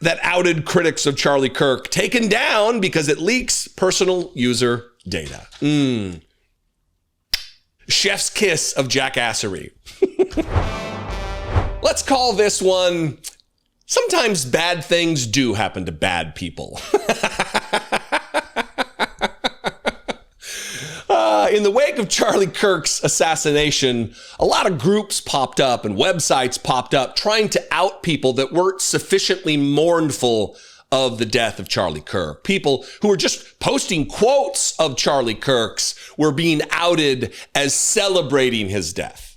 that outed critics of Charlie Kirk taken down because it leaks personal user data. Chef's kiss of jackassery. Let's call this one, sometimes bad things do happen to bad people. In the wake of Charlie Kirk's assassination, a lot of groups popped up and websites popped up trying to out people that weren't sufficiently mournful of the death of Charlie Kirk. People who were just posting quotes of Charlie Kirk's were being outed as celebrating his death.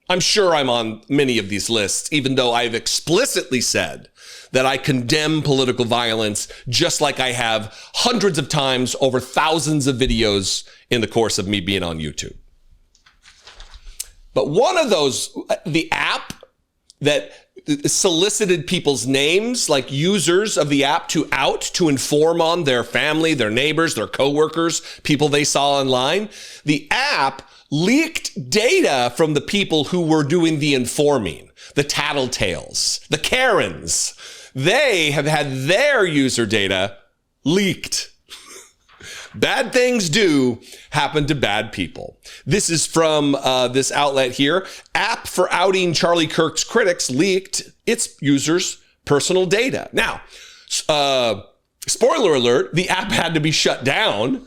I'm sure I'm on many of these lists, even though I've explicitly said that I condemn political violence, just like I have hundreds of times over thousands of videos in the course of me being on YouTube. But one of those, the app that solicited people's names, like users of the app to inform on their family, their neighbors, their coworkers, people they saw online, the app leaked data from the people who were doing the informing, the tattletales, the Karens. They have had their user data leaked. Bad things do happen to bad people. This is from this outlet here. App for outing Charlie Kirk's critics leaked its users' personal data. Now, spoiler alert, the app had to be shut down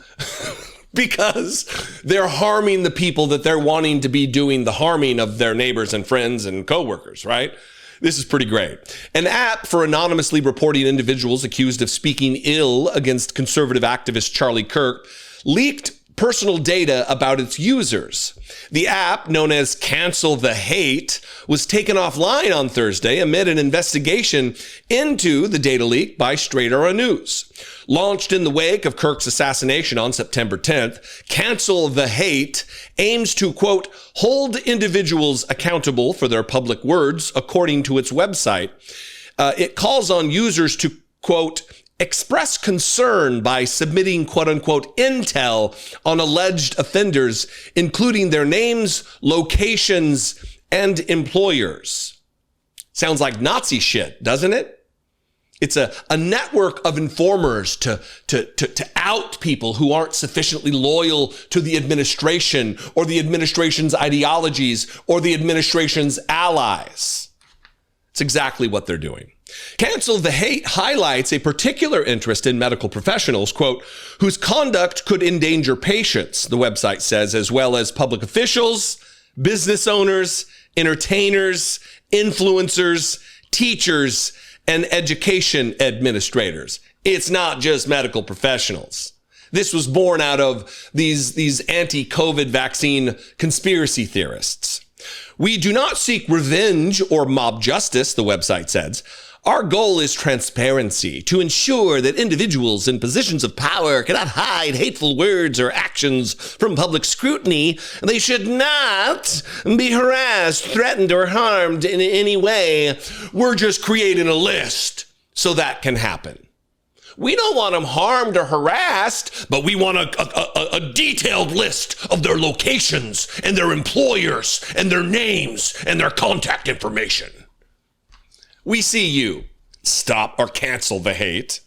because they're harming the people that they're wanting to be doing the harming of their neighbors and friends and coworkers, right? This is pretty great. An app for anonymously reporting individuals accused of speaking ill against conservative activist Charlie Kirk leaked personal data about its users. The app, known as Cancel the Hate, was taken offline on Thursday amid an investigation into the data leak by Straight Arrow News. Launched in the wake of Kirk's assassination on September 10th, Cancel the Hate aims to, quote, hold individuals accountable for their public words, according to its website. It calls on users to, quote, express concern by submitting, quote unquote, intel on alleged offenders, including their names, locations, and employers. Sounds like Nazi shit, doesn't it? It's a network of informers to out people who aren't sufficiently loyal to the administration or the administration's ideologies or the administration's allies. It's exactly what they're doing. Cancel the Hate highlights a particular interest in medical professionals, quote, whose conduct could endanger patients, the website says, as well as public officials, business owners, entertainers, influencers, teachers, and education administrators. It's not just medical professionals. This was born out of these anti-COVID vaccine conspiracy theorists. We do not seek revenge or mob justice, the website says. Our goal is transparency, to ensure that individuals in positions of power cannot hide hateful words or actions from public scrutiny. They should not be harassed, threatened, or harmed in any way. We're just creating a list so that can happen. We don't want them harmed or harassed, but we want a detailed list of their locations and their employers and their names and their contact information. We see you. Stop or cancel the hate.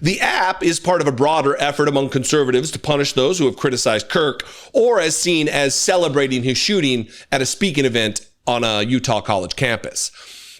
The app is part of a broader effort among conservatives to punish those who have criticized Kirk or as seen as celebrating his shooting at a speaking event on a Utah college campus.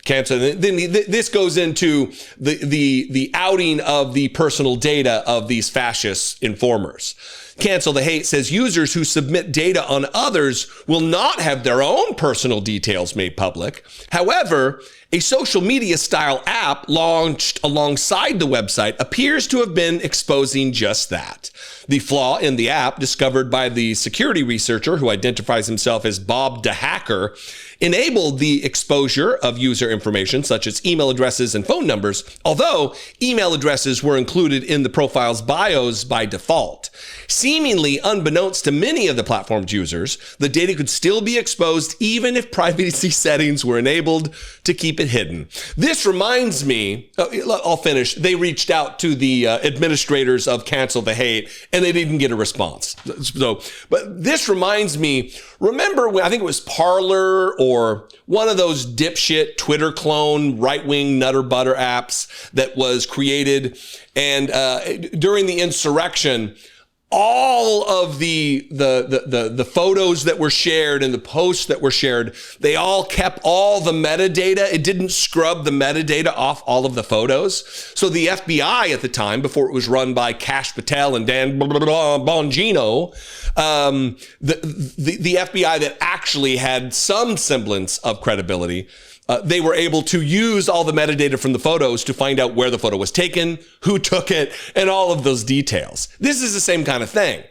Then this goes into the outing of the personal data of these fascist informers. Cancel the Hate says users who submit data on others will not have their own personal details made public. However, a social media style app launched alongside the website appears to have been exposing just that. The flaw in the app, discovered by the security researcher who identifies himself as Bob the Hacker, enabled the exposure of user information such as email addresses and phone numbers, although email addresses were included in the profile's bios by default. Seemingly unbeknownst to many of the platform's users, the data could still be exposed even if privacy settings were enabled to keep it hidden. This reminds me, I'll finish. They reached out to the administrators of Cancel the Hate, and they didn't get a response. So, but this reminds me, remember when, I think it was Parler or one of those dipshit Twitter clone right-wing nutter butter apps that was created, and during the insurrection, all of the photos that were shared and the posts that were shared, they all kept all the metadata. It didn't scrub the metadata off all of the photos. So the FBI at the time, before it was run by Kash Patel and Dan Bongino, the FBI that actually had some semblance of credibility, they were able to use all the metadata from the photos to find out where the photo was taken, who took it, and all of those details. This is the same kind of thing.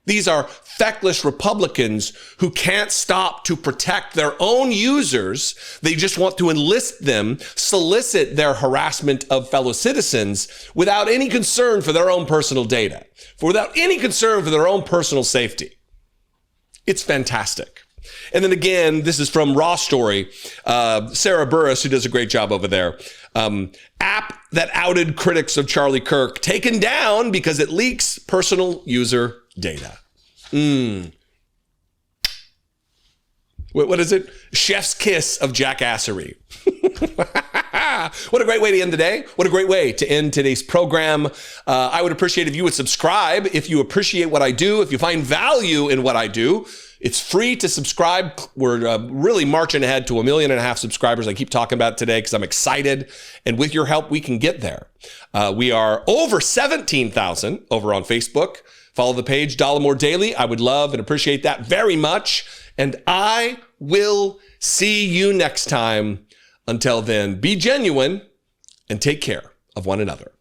These are feckless Republicans who can't stop to protect their own users. They just want to enlist them, solicit their harassment of fellow citizens without any concern for their own personal data, without any concern for their own personal safety. It's fantastic. And then again, this is from Raw Story. Sarah Burris, who does a great job over there. App that outed critics of Charlie Kirk taken down because it leaks personal user data. What is it? Chef's kiss of jackassery. What a great way to end the day. What a great way to end today's program. I would appreciate if you would subscribe. If you appreciate what I do, if you find value in what I do, it's free to subscribe. We're really marching ahead to 1.5 million subscribers. I keep talking about it today because I'm excited. And with your help, we can get there. We are over 17,000 over on Facebook. Follow the page, Dollemore Daily. I would love and appreciate that very much. And I will see you next time. Until then, be genuine and take care of one another.